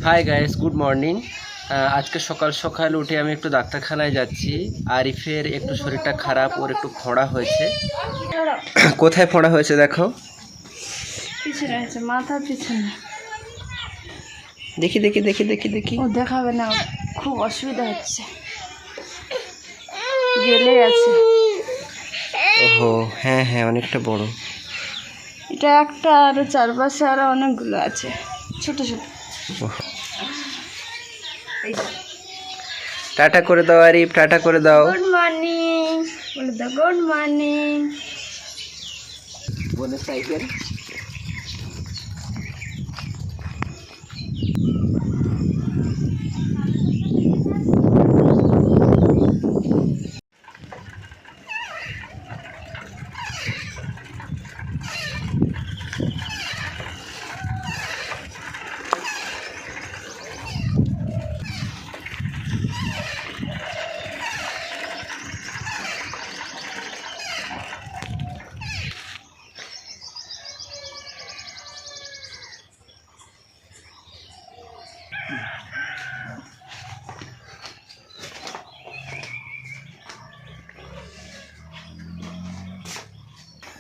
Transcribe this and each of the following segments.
Hi guys, good morning. আজকে সকাল সকাল উঠে আমি একটু ডাক্তারখানায় যাচ্ছি। আরিফের একটু শরীরটা খারাপ, ওর একটু ফোঁড়া হয়েছে। কোথায় ফোঁড়া হয়েছে দেখো, পিছনে আছে, মাথার পিছনে। দেখি দেখি দেখি দেখি দেখি। ও দেখাবে না, খুব অসুবিধা হচ্ছে, গেলে আছে। ওহো, হ্যাঁ হ্যাঁ, অনেকটা বড়। এটা একটা, আর চারপাশে আরো অনেকগুলো আছে, ছোট ছোট। টাটা করে দাও আরিফ, টাটা করে দাও। গুড মর্নিং বলে দাও, গুড মর্নিং বলে সাইকেল।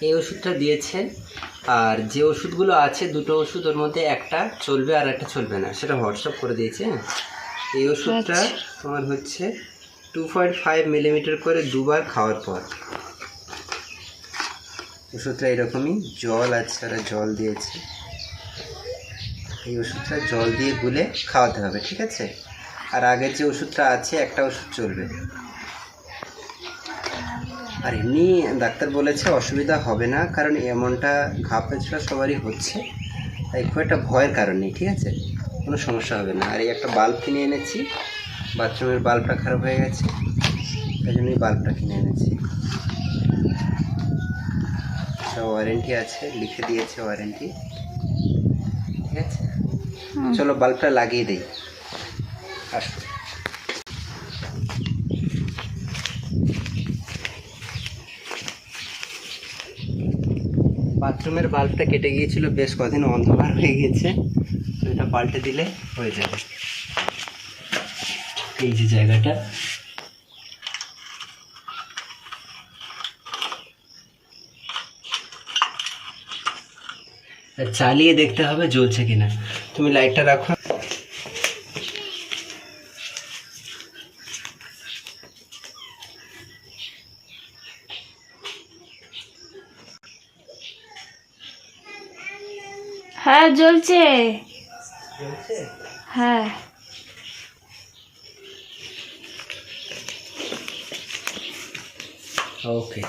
এই ওষুধটা দিয়েছে, আর যে ওষুধগুলো আছে দুটো ওষুধ, ওর মধ্যে একটা চলবে আর একটা চলবে না, সেটা হোয়াটসঅ্যাপ করে দিয়েছে। এই ওষুধটা তোমার হচ্ছে 2.5 মিলিমিটার করে দুবার খাওয়ার পর। ওষুধটা এরকমই, জল আছে, ওরা জল দিয়েছে। এই ওষুধটা জল দিয়ে গুলে খাওয়াতে হবে, ঠিক আছে? আর আগের যে ওষুধটা আছে, একটা ওষুধ চলবে। আর এমনি ডাক্তার বলেছে অসুবিধা হবে না, কারণ এমনটা ঘা পেঁচড়া সবারই হচ্ছে, তাই খুব একটা ভয়ের কারণ নেই, ঠিক আছে? কোনো সমস্যা হবে না। আর এই একটা বাল্ব কিনে এনেছি, বাথরুমের বাল্বটা খারাপ হয়ে গেছে, তাই জন্য এই বাল্বটা কিনে এনেছি। সব ওয়ারেন্টি আছে, লিখে দিয়েছে ওয়ারেন্টি, ঠিক আছে? চলো বাল্বটা লাগিয়ে দিই, আসো। বাথরুমের বাল্বটা কেটে গিয়েছিল, বেশ কদিন অন্ধকার হয়ে গিয়েছে, এটা পাল্টে দিলে হয়ে যাবে। এই যে জায়গাটা, চালিয়ে দেখতে হবে জ্বলছে কিনা। তুমি লাইটটা রাখো। হ্যাঁ জ্বলছে, হ্যাঁ। ওকে,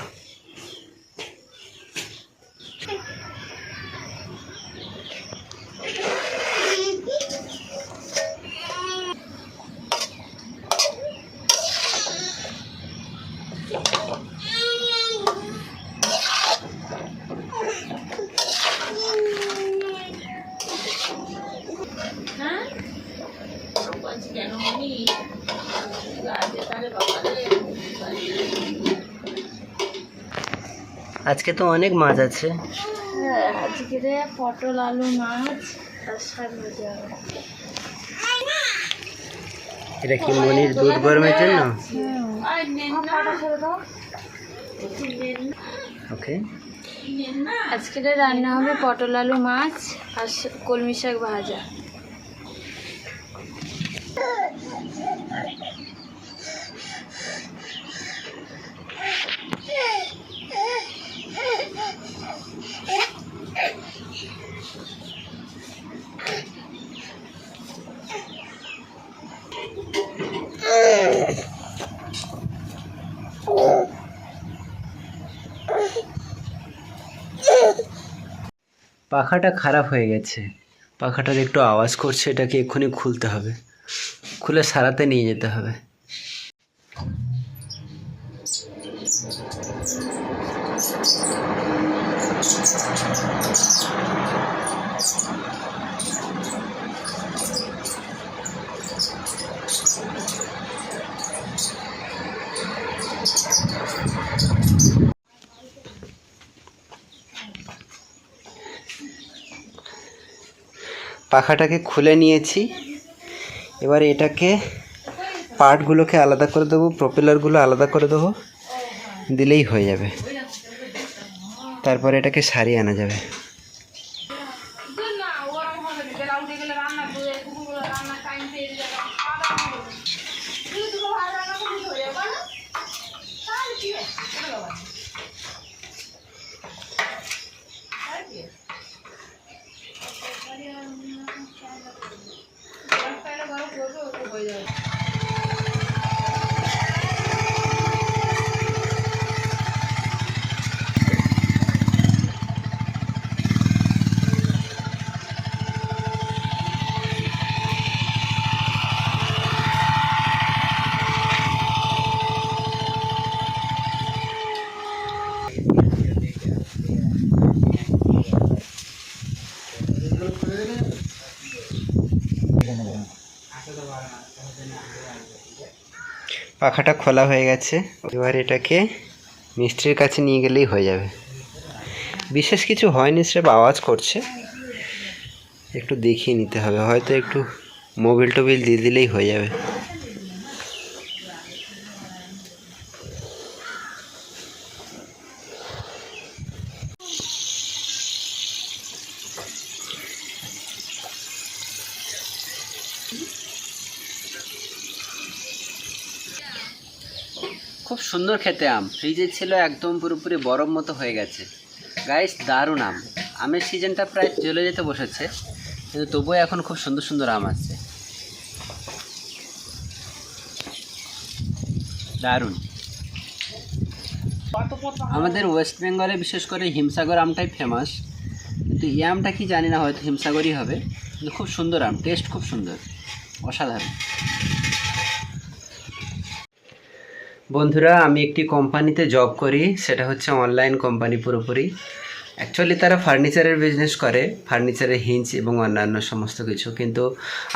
আজকে তো অনেক মাছ আছে। হ্যাঁ, আজকে রে পটল আলু মাছ আর শাক ভাজা। এটা কি মনির দুধ গরমের জন্য? ওকে, আজকে রান্না হবে পটল আলু মাছ আর কলমি শাক ভাজা। পাখাটা খারাপ হয়ে গেছে, পাখাটার একটু আওয়াজ করছে, এটাকে এক্ষুনি খুলতে হবে, খুলে সারাতে নিয়ে যেতে হবে। পাখাটাকে খুলে নিয়েছি, এবারে এটাকে পার্টগুলোকে আলাদা করে দেবো, প্রপেলারগুলো আলাদা করে দেবো, দিলেই হয়ে যাবে। তারপরে এটাকে সারিয়ে আনা যাবে। পাখাটা খোলা হয়ে গেছে, এবার এটাকে মিস্ত্রির কাছে নিয়ে গেলেই হয়ে যাবে। বিশেষ কিছু হয়নি, স্রেফ আওয়াজ করছে, একটু দেখিয়ে নিতে হবে, হয়তো একটু মোবিল টোবিল দিয়ে দিলেই হয়ে যাবে। খুব সুন্দর খেতে আম, ফ্রিজে ছিল একদম পুরোপুরি বরফ মতো হয়ে গেছে। গাইস দারুণ আম, আমের সিজনটা প্রায় চলে যেতে বসেছে, কিন্তু তবুও এখন খুব সুন্দর সুন্দর আম আসছে, দারুণ। আমাদের ওয়েস্ট বেঙ্গলে বিশেষ করে হিমসাগর আমটাই ফেমাস, কিন্তু এই আমটা কি জানি না, হয়তো হিমসাগরই হবে, কিন্তু খুব সুন্দর আম, টেস্ট খুব সুন্দর, অসাধারণ। বন্ধুরা, আমি একটি কোম্পানিতে জব করি, সেটা হচ্ছে অনলাইন কোম্পানি পুরোপুরি। অ্যাকচুয়ালি তারা ফার্নিচারের বিজনেস করে, ফার্নিচারের হিঞ্চ এবং অন্যান্য সমস্ত কিছু, কিন্তু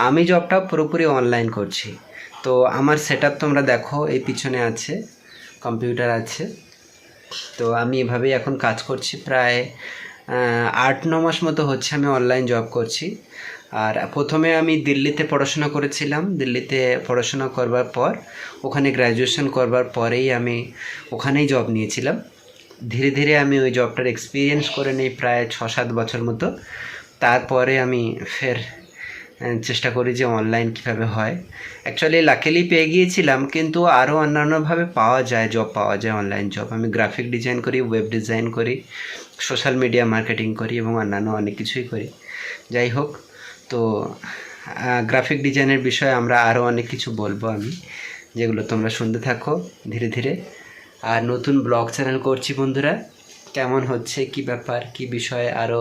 আমি জবটা পুরোপুরি অনলাইন করছি। তো আমার সেটআপ তোমরা দেখো, এই পিছনে আছে, কম্পিউটার আছে। তো আমি এভাবেই এখন কাজ করছি, প্রায় 8-9 মাস মতো হচ্ছে আমি অনলাইন জব করছি। আর প্রথমে আমি দিল্লিতে পড়াশোনা করেছিলাম, দিল্লিতে পড়াশোনা করবার পর ওখানে গ্র্যাজুয়েশন করবার পরেই আমি ওখানেই জব নিয়েছিলাম। ধীরে ধীরে আমি ওই জবটার এক্সপিরিয়েন্স করে নিই প্রায় 6-7 বছর মতো। তারপরে আমি ফের চেষ্টা করি যে অনলাইন কীভাবে হয়। অ্যাকচুয়ালি লাকিলি পেয়ে গিয়েছিলাম, কিন্তু আরও অন্যান্যভাবে পাওয়া যায়, জব পাওয়া যায়, অনলাইন জব। আমি গ্রাফিক ডিজাইন করি, ওয়েব ডিজাইন করি, সোশ্যাল মিডিয়া মার্কেটিং করি এবং অন্যান্য অনেক কিছুই করি। যাই হোক, তো গ্রাফিক ডিজাইনের বিষয়ে আমরা আরও অনেক কিছু বলবো আমি, যেগুলো তোমরা শুনতে থাকো ধীরে ধীরে। আর নতুন ব্লগ চ্যানেল করছি বন্ধুরা, কেমন হচ্ছে, কি ব্যাপার, কি বিষয়ে আরও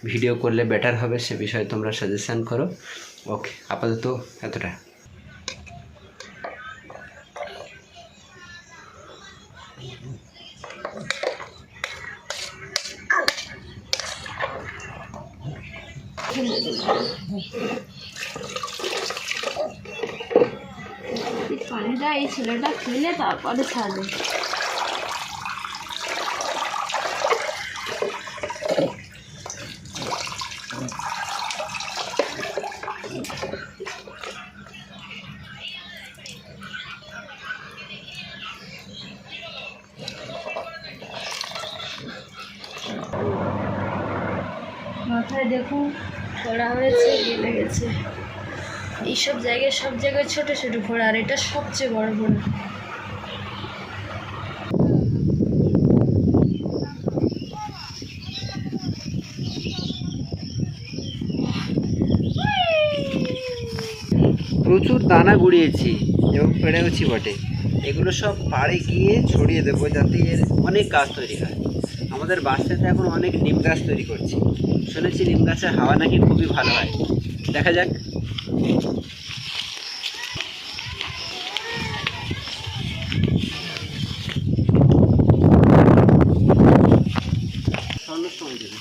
ভিডিও করলে বেটার হবে সে বিষয়ে তোমরা সাজেশান করো। ওকে, আপাতত এতটা। পানিটা এই ছেলেটা খেলে তারপরে ছাড়বে। মাথায় দেখুন ফোড়া হয়েছে, গেলে গেছে। এইসব জায়গায় সব জায়গায় ছোট ছোট ফোড়া, আর এটা সবচেয়ে বড় ফোড়া। প্রচুর দানা গুড়িয়েছি এবং পেড়েওছি বটে, এগুলো সব পাড়ে গিয়ে ছড়িয়ে দেবো যাতে এর অনেক গাছ তৈরি হয়। আমাদের বাস্তাতে এখন অনেক নিম গাছ তৈরি করছি, শুনেছি নিম গাছের হাওয়া নাকি খুবই ভালো হয়, দেখা যাক। সময় দেবে।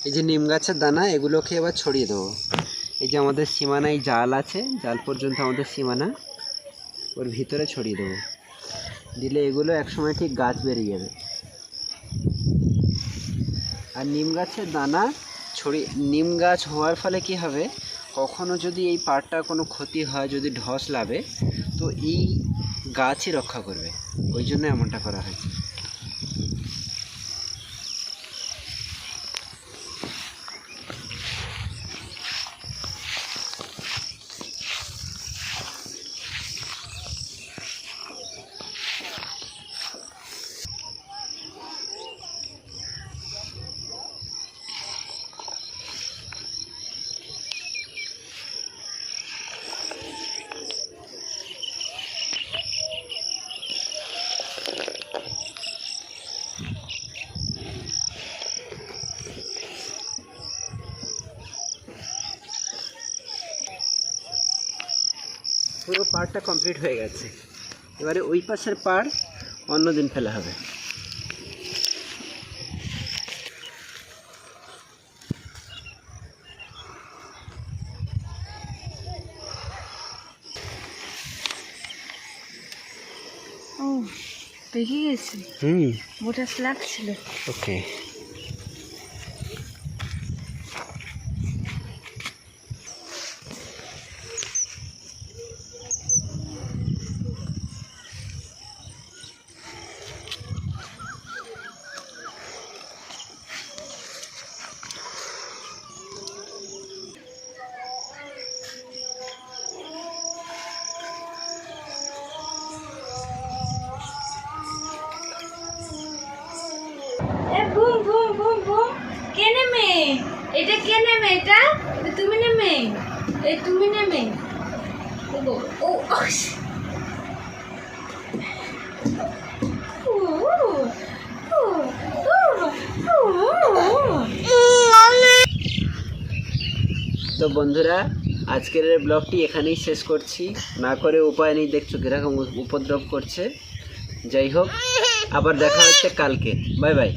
এই যে নিম গাছের দানা, এগুলোকে এবার ছড়িয়ে দেবো। এই যে আমাদের সীমানায় জাল আছে, জাল পর্যন্ত আমাদের সীমানা, ওর ভিতরে ছড়িয়ে দেবো, দিলে এগুলো একসময় ঠিক গাছ বেরিয়ে যাবে। আর নিম গাছের দানা ছড়িয়ে, নিম গাছ হওয়ার ফলে কি হবে, কখনো যদি এই পাড়টা কোনো ক্ষতি হয়, যদি ধস লাগে, তো এই গাছই রক্ষা করবে, ওই জন্য এমনটা করা হয়েছে। পুরো পাড়টা কমপ্লিট হয়ে গেছে, এবারে ওই পাশের পাড় অন্য দিন ফেলা হবে। ও পেকে গেছে, মোটা স্ল্যাব ছিল। ওকে, বুম বুম বুম বুম, কে নেমে? এটা কে নেমে? এটা তুমি নেমে? এই তুমি নেমে? ও ও ও তো বন্ধুরা, আজকের এই ব্লগটি এখানেই শেষ করছি, না করে উপায় নেই, দেখছো কীরকম উপদ্রব করছে। যাই হোক, আবার দেখা হচ্ছে কালকে। Bye bye.